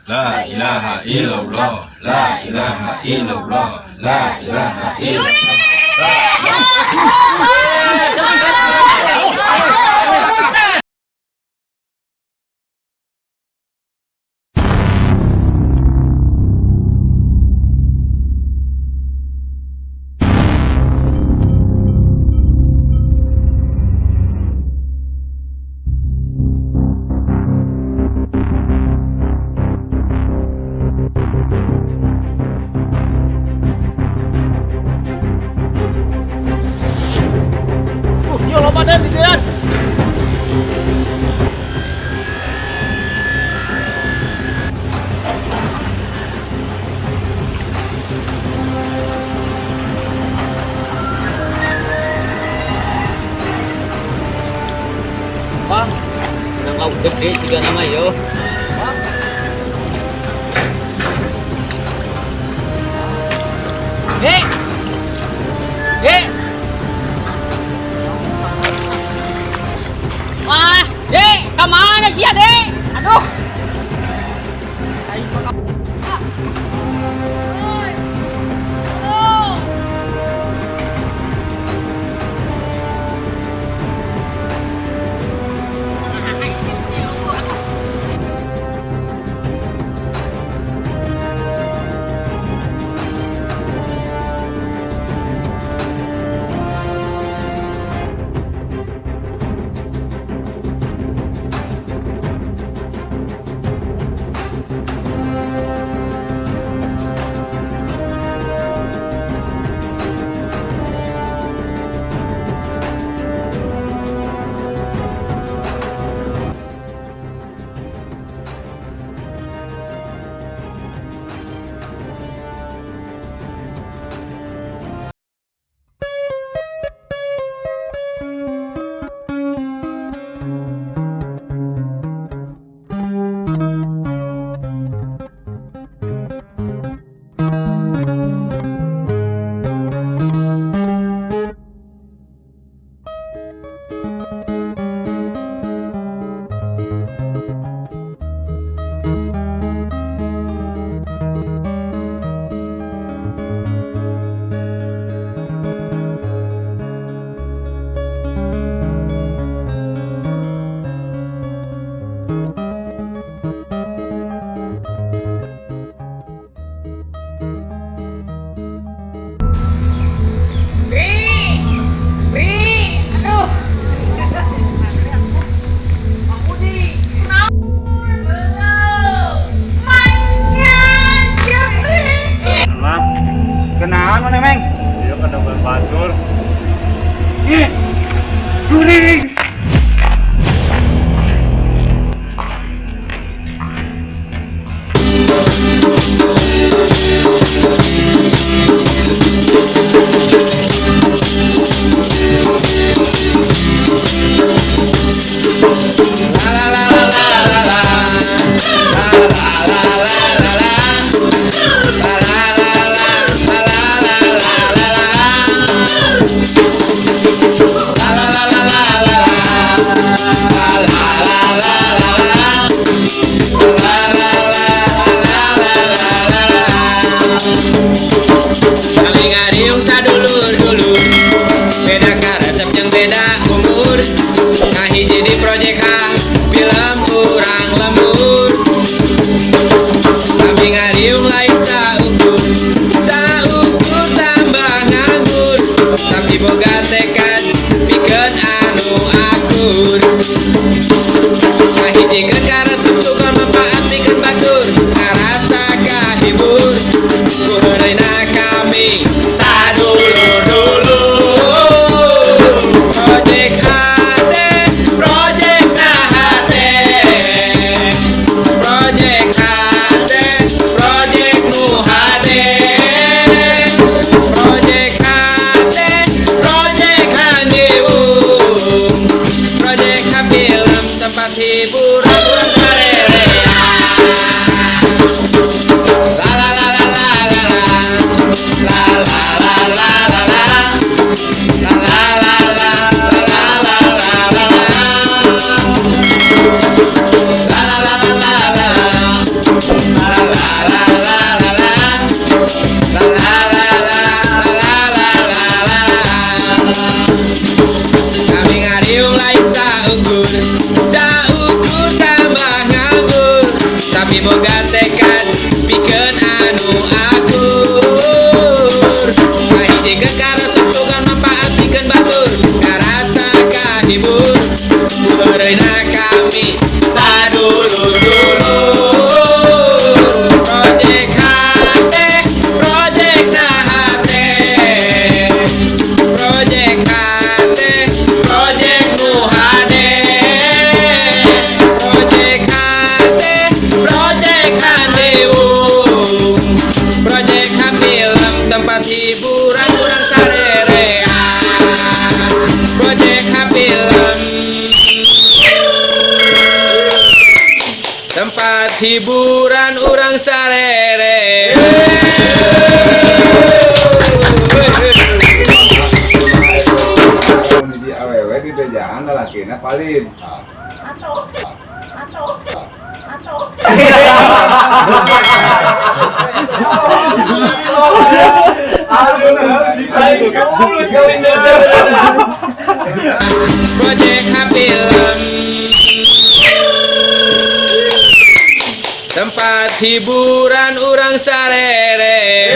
La ilaha illallah, la ilaha illallah, la ilaha illallah. Yo lomba deh pikiran. Bang, nang laut gede juga nama yo. Bang. Hei. Hei. Wah, Dek, kemana sih ya, Dek? Aduh. Kenaan mana, Meng? Iya kena batur. Curi! tapi boga tekad pikeun anu akur kahiji kekaresep boga manfaat pikeun batur karasa kahibur kubereuna kami sadulur-dulur projek hate projek hate projek hate projek nu hade projek hate projek handeung projek film tempat hiburan urang sarerean projek film tempat hiburan urang sarere. Di awewe di bejangan lalakina paling. Projek film tempat hiburan urang sarere.